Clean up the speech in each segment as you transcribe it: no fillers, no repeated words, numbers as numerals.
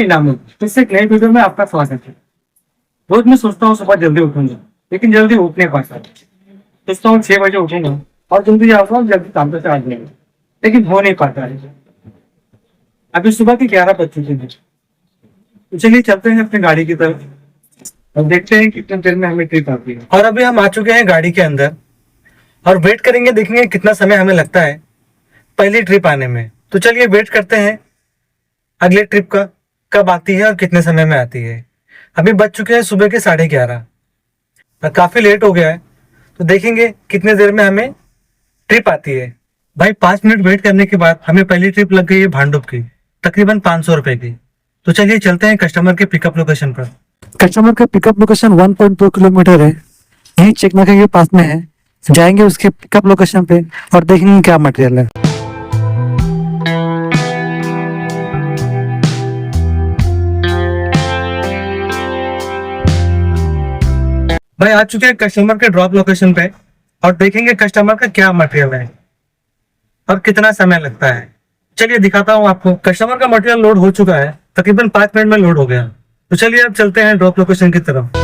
नाम इससे एक नई वीडियो में आपका स्वागत है। रोज मैं सोचता हूँ सुबह जल्दी उठूंगा, लेकिन जल्दी उठ नहीं पाता। सोचता हूँ 6 बजे उठूंगा और जल्दी जाऊंगा और जल्दी काम पे चला जाऊंगा, लेकिन हो नहीं पाता है। अभी सुबह के 11 बज चुके हैं। तो चलिए चलते हैं अपनी गाड़ी की तरफ और देखते हैं कितने देर में हमें ट्रिप आती है। और अभी हम आ चुके हैं गाड़ी के अंदर और वेट करेंगे, देखेंगे कितना समय हमें लगता है पहली ट्रिप आने में। तो चलिए वेट करते हैं अगले ट्रिप का कब आती है और कितने समय में आती है। अभी बज चुके हैं सुबह के 11:30 और काफी लेट हो गया है। तो देखेंगे कितने देर में हमें ट्रिप आती है। भाई 5 मिनट वेट करने के बाद हमें पहली ट्रिप लग गई है भांडुप की, तकरीबन 500 रुपए की। तो चलिए चलते हैं कस्टमर के पिकअप लोकेशन पर। कस्टमर का पिकअप लोकेशन 1.2 किलोमीटर है, यही चेकनाका के पास में है। जाएंगे उसके पिकअप लोकेशन पे और देखेंगे क्या मटेरियल है। भाई आ चुके हैं कस्टमर के ड्रॉप लोकेशन पे और देखेंगे कस्टमर का क्या मटेरियल है और कितना समय लगता है। चलिए दिखाता हूँ आपको। कस्टमर का मटेरियल लोड हो चुका है, तकरीबन 5 मिनट में लोड हो गया। तो चलिए अब चलते हैं ड्रॉप लोकेशन की तरफ।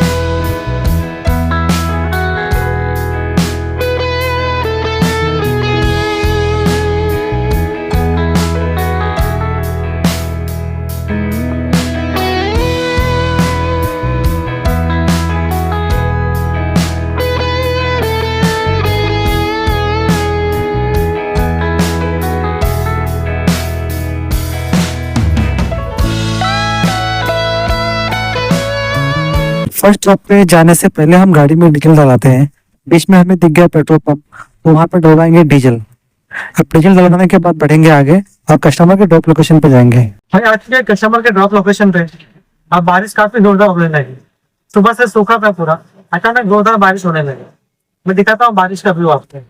फर्स्ट स्टॉप पे जाने से पहले हम गाड़ी में डीजल डलाते हैं। बीच में हमें दिख गया पेट्रोल पंप, तो वहां पे डलवाएंगे डीजल। अब डीजल डलवाने के बाद बढ़ेंगे आगे और कस्टमर के ड्रॉप लोकेशन पे जाएंगे। भाई आ चुके हैं कस्टमर के ड्रॉप लोकेशन पे। अब बारिश काफी जोरदार होने लगी। सुबह से सूखा था पूरा, अचानक जोरदार बारिश होने लगी। मैं दिखाता हूँ बारिश का व्यू आपको।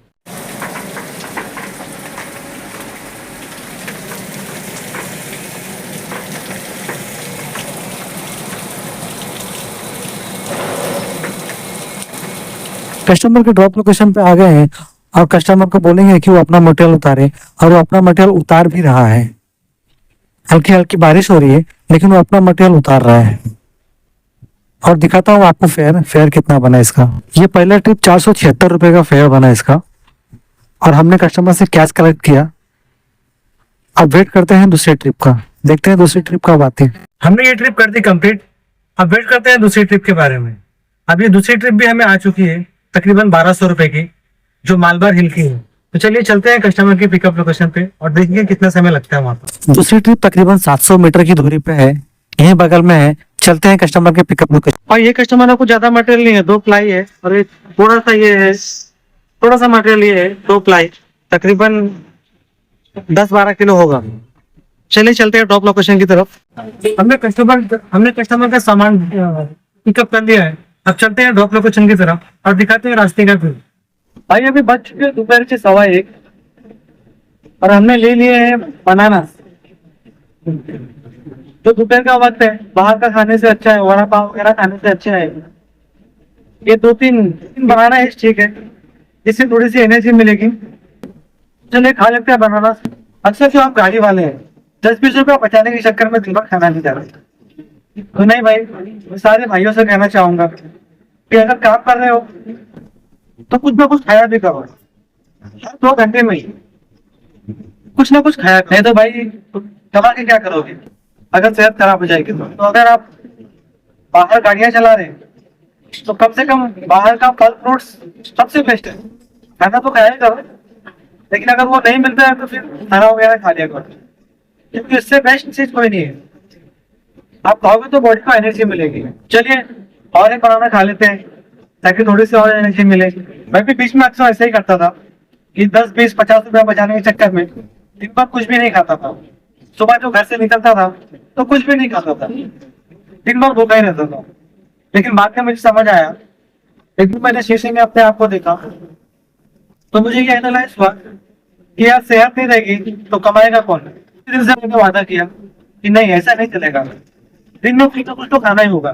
कस्टमर के ड्रॉप लोकेशन पे आ गए हैं और कस्टमर को बोलेंगे कि वो अपना मटेरियल उतारे, और वो अपना मटेरियल उतार भी रहा है। हल्की हल्की बारिश हो रही है लेकिन वो अपना मटेरियल उतार रहा है। और दिखाता हूँ आपको फेयर कितना बना इसका। ये पहला ट्रिप 476 रुपए का फेयर बना इसका, और हमने कस्टमर से कैश कलेक्ट किया। अब वेट करते हैं दूसरे ट्रिप का, देखते हैं दूसरी ट्रिप कब आती है। हमने ये ट्रिप कर दी कंप्लीट। अब वेट करते हैं दूसरी ट्रिप के बारे में। अब ये दूसरी ट्रिप भी हमें आ चुकी है, तकरीबन 1200 रुपए की, जो मालबार हिल की है। तो चलिए चलते हैं कस्टमर की पिकअप लोकेशन पे और देखेंगे कितना समय लगता है वहां पर। दूसरी ट्रिप तकरीबन 700 मीटर की दूरी पे है, यहीं बगल में है। चलते हैं कस्टमर के पिकअप लोकेशन। और ये कस्टमर को ज्यादा मटेरियल नहीं है, 2 प्लाई है और थोड़ा सा ये है, थोड़ा सा मटेरियल ये है, 2 प्लाई, तकरीबन 10-12 किलो होगा। चलिए चलते हैं ड्रॉप लोकेशन की तरफ। हमने कस्टमर का सामान पिकअप कर लिया है। अब चलते हैं ड्रॉप लोकेशन की तरफ और दिखाते हैं रास्ते का व्यू। भाई अभी बज चुके दोपहर के 1:15 और हमने ले लिए हैं बनाना। तो दोपहर का वक्त है, बाहर का खाने से अच्छा है, वड़ा पाव वगैरह खाने से अच्छा है ये 2-3 बनाना है, ठीक है, इससे थोड़ी सी एनर्जी मिलेगी। चलिए खा लेते हैं बनाना। अक्सर जो आप गाड़ी वाले हैं 10-20 रुपया बचाने के चक्कर में दिन भर खाना नहीं चाहते। तो नहीं भाई, मैं सारे भाइयों से कहना चाहूंगा कि अगर काम कर रहे हो तो कुछ ना कुछ खाया भी करो। 2 घंटे में ही कुछ ना कुछ खाया नहीं तो भाई कमा के क्या करोगे अगर सेहत खराब हो जाएगी। तो अगर आप बाहर गाड़ियां चला रहे हैं तो कम से कम बाहर का फल फ्रूट्स सबसे बेस्ट है। खाना तो खाया ही करो, लेकिन अगर वो नहीं मिलता है तो फिर खाना वगैरह खा लिया करो, क्योंकि इससे बेस्ट चीज कोई नहीं है। आप खाओगे तो बॉडी को एनर्जी मिलेगी। चलिए और एक बनाना खा लेते हैं ताकि थोड़ी सी और एनर्जी मिले। मैं भी बीच में अक्सर ऐसा ही करता था कि 10-20-50 रुपया बचाने के चक्कर में दिन भर कुछ भी नहीं खाता था। सुबह जो घर से निकलता था तो कुछ भी नहीं खाता था, दिन भर भूखा ही रहता था। लेकिन बाद में मुझे समझ आया, एक दिन मैंने शीशे में अपने आप को देखा तो मुझे ये एनालाइज हुआ कि यार सेहत नहीं रहेगी तो कमाएगा कौन। दिन से मैंने वादा किया कि नहीं ऐसा नहीं चलेगा, दिन में कुछ तो खाना ही होगा।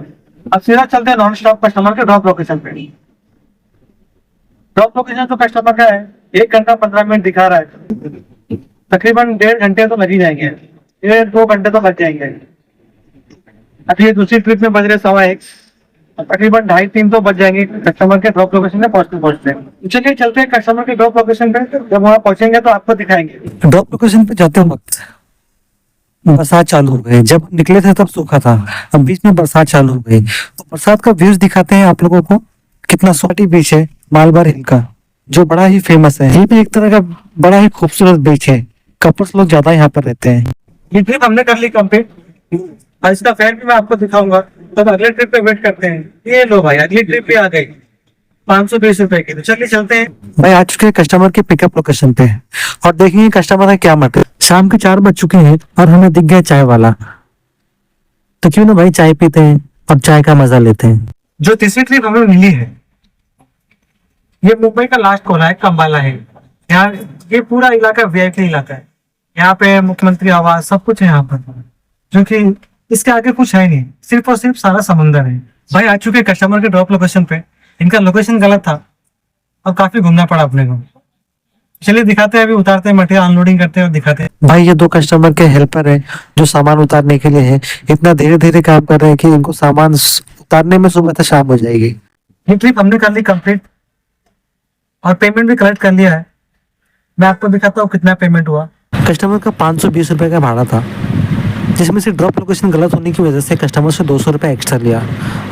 अब सीधा चलते हैं नॉन स्टॉप कस्टमर के ड्रॉप लोकेशन पे। ड्रॉप लोकेशन तो कस्टमर का है 1 घंटा 15 मिनट दिखा रहा है, तकरीबन 1.5 घंटे तो लग ही जाएंगे, 1-2 घंटे तो लग जाएंगे। अभी ये दूसरी ट्रिप में बज रहे 1:15, और तकरीबन 2:30-3 तो बज जाएंगे कस्टमर के ड्रॉप लोकेशन पे पहुंचते। चलिए चलते हैं कस्टमर के ड्रॉप लोकेशन पे, जब वहाँ पहुंचेंगे तो आपको दिखाएंगे। ड्रॉप लोकेशन पे जाते वक्त बरसात चालू हो गई। जब निकले थे तब सूखा था, अब बीच में बरसात चालू हो गई। तो बरसात का व्यूज दिखाते हैं आप लोगों को। कितना स्वाटी बीच है मालबार हिल का, जो बड़ा ही फेमस है। ये भी एक तरह का बड़ा ही खूबसूरत बीच है। कपल्स लोग ज्यादा यहाँ पर रहते हैं। ये ट्रिप हमने कर ली कंप्लीट, और इसका फेयर भी मैं आपको दिखाऊंगा। तब अगले ट्रिप पे वेट करते हैं। ये लो भाई, अगली ट्रिप भी आ गई 520 रुपए की। तो चलिए चलते हैं। भाई आ चुके हैं कस्टमर के पिकअप लोकेशन पे, और देखेंगे कस्टमर का क्या मत है। शाम के 4 बज चुके हैं और हमें दिख गया चाय वाला। तो क्यों ना भाई चाय पीते हैं और चाय का मजा लेते हैं। जो तीसरी ट्रिप हमें मिली है, ये मुंबई का लास्ट कोना है, कंबाला है। यहाँ ये पूरा इलाका वीआईपी इलाका है। यहाँ पे मुख्यमंत्री आवास सब कुछ है यहाँ पर, जो कि इसके आगे कुछ है नहीं, सिर्फ और सिर्फ सारा समंदर है। भाई आ चुके कस्टमर के ड्रॉप लोकेशन पे। इनका लोकेशन गलत था और काफी घूमना पड़ा अपने को। चलिए दिखाते हैं, अभी उतारते हैं मटेरियल, अनलोडिंग करते हैं और दिखाते हैं। भाई ये 2 कस्टमर के हेल्पर है जो सामान उतारने के लिए है। इतना धीरे धीरे काम कर रहे हैं कि इनको सामान उतारने में सुबह से शाम हो जाएगी। ये ट्रिप हमने कर ली कंप्लीट और पेमेंट भी कलेक्ट कर लिया है। मैं आपको दिखाता हूँ कितना पेमेंट हुआ। कस्टमर का 520 रुपए का भाड़ा था, जिसमें से ड्रॉप लोकेशन गलत होने की वजह से कस्टमर से 200 रुपए एक्स्ट्रा लिया,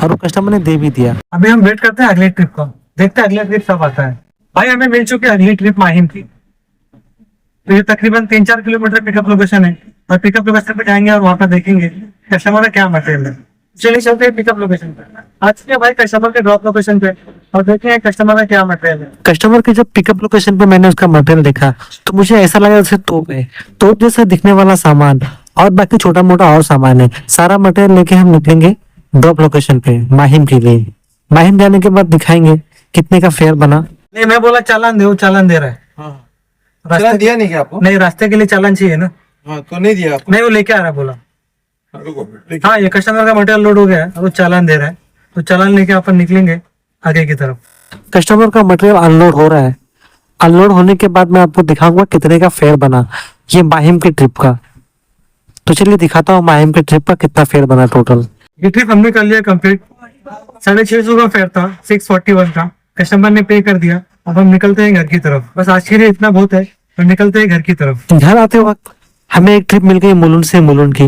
और वो कस्टमर ने दे भी दिया। अभी हम वेट करते हैं अगले ट्रिप का, देखते हैं अगला ट्रिप कब आता है। भाई हमें मिल चुकी है अगली ट्रिप माहिम की। तो ये तकरीबन 3-4 किलोमीटर पिकअप लोकेशन है, और पिकअप लोकेशन पे जाएंगे और वहाँ पर देखेंगे कस्टमर का क्या मटेरियल है। चलिए चलते हैं पिकअप लोकेशन पे। आज के भाई कस्टमर के ड्रॉप लोकेशन पे, और देखेंगे कस्टमर का क्या मटेरियल है। कस्टमर के जब पिकअप लोकेशन पे मैंने उसका मटेरियल देखा तो मुझे ऐसा लगा जैसे तोप है। तोप जैसा दिखने वाला सामान और बाकी छोटा मोटा और सामान है। सारा मटेरियल लेके हम निकलेंगे ड्रॉप लोकेशन पे माहिम के लिए। माहिम जाने के बाद दिखाएंगे कितने का फेयर बना। नहीं, मैं बोला चालान दे, वो चालान दे रहा है। चालान दिया नहीं क्या आपको? नहीं, रास्ते के लिए चालान चाहिए ना। हाँ, तो नहीं दिया आपको? नहीं, वो लेके आ रहा है, बोला। रुको, हाँ, ये कस्टमर का मटेरियल लोड हो गया है, वो चालान दे रहा है। तो चालान लेके अपन निकलेंगे आगे की तरफ। कस्टमर का मटेरियल अनलोड हो रहा है। अनलोड होने के बाद मैं आपको दिखाऊंगा कितने का फेयर बना ये माहिम की ट्रिप का। तो चलिए दिखाता हूँ माहिम की ट्रिप का कितना फेयर बना टोटल। ये ट्रिप हमने कर लिया कंप्लीट। 650 का फेयर था, 641 का कस्टमर ने पे कर दिया। अब हम निकलते हैं घर की तरफ। बस आज के लिए इतना बहुत है, तो निकलते हैं घर की तरफ। घर आते वक्त हमें एक ट्रिप मिल गई मुलुंड से मुलुंड की,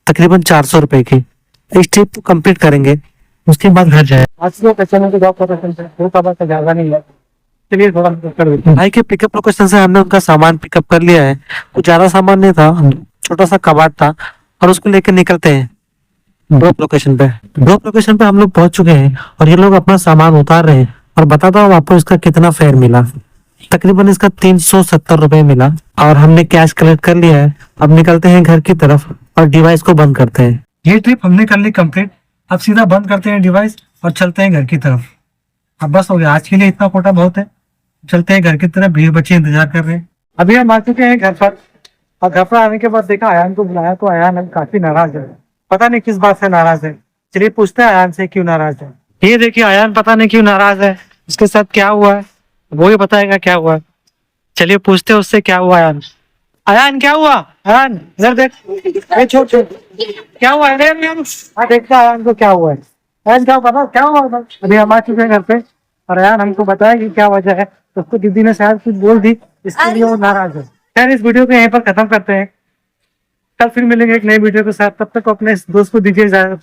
तकरीबन 400 रुपए की। इस ट्रिप को कंप्लीट करेंगे, उसके बाद घर जाए। आज के कस्टमर को जॉब पता चलता है, वो कब का ज्यादा नहीं है। चलिए थोड़ा कर देते हैं। भाई के पिकअप लोकेशन से हमने उनका सामान पिकअप कर लिया है। कुछ ज्यादा सामान नहीं था, छोटा सा कबाड़ था, और उसको लेकर निकलते हैं ड्रॉप लोकेशन पे। ड्रॉप लोकेशन पे हम लोग पहुंच चुके हैं और ये लोग अपना सामान उतार रहे हैं। और बताता हूँ आपको इसका कितना फेयर मिला। तकरीबन इसका 370 रुपए मिला, और हमने कैश कलेक्ट कर लिया है। अब निकलते हैं घर की तरफ और डिवाइस को बंद करते हैं। ये ट्रिप हमने कर ली कंप्लीट। अब सीधा बंद करते हैं डिवाइस और चलते हैं घर की तरफ। अब बस हो गया, आज के लिए इतना कोटा बहुत है। चलते हैं घर की तरफ, भीड़ बच्चे इंतजार कर रहे हैं। अभी हम आ चुके हैं घर पर, और घर पर आने के बाद देखा अयान को बुलाया, तो अयान काफी नाराज है। पता नहीं किस बात से नाराज है। चलिए पूछते हैं अयान से क्यों नाराज है। ये देखिए अयान पता नहीं क्यों नाराज है, उसके साथ क्या हुआ है वो ही बताएगा क्या हुआ है। चलिए पूछते हैं उससे क्या हुआ। अयान, अयान क्या हुआ? अयान इधर देख, छोड़ छोड़, क्या हुआ है? देखता अयान को क्या हुआ है। अयान क्या पता क्या हुआ? अभी हम आ चुके हैं घर पे, और अयान हमको बताया कि क्या वजह है। तो उसको दीदी ने शायद कुछ बोल दी, इसके लिए वो नाराज है। खैर इस वीडियो को यहीं पर खत्म करते हैं। कल फिर मिलेंगे एक नई वीडियो के साथ। तब तक अपने दोस्त को दीजिए इजाजत।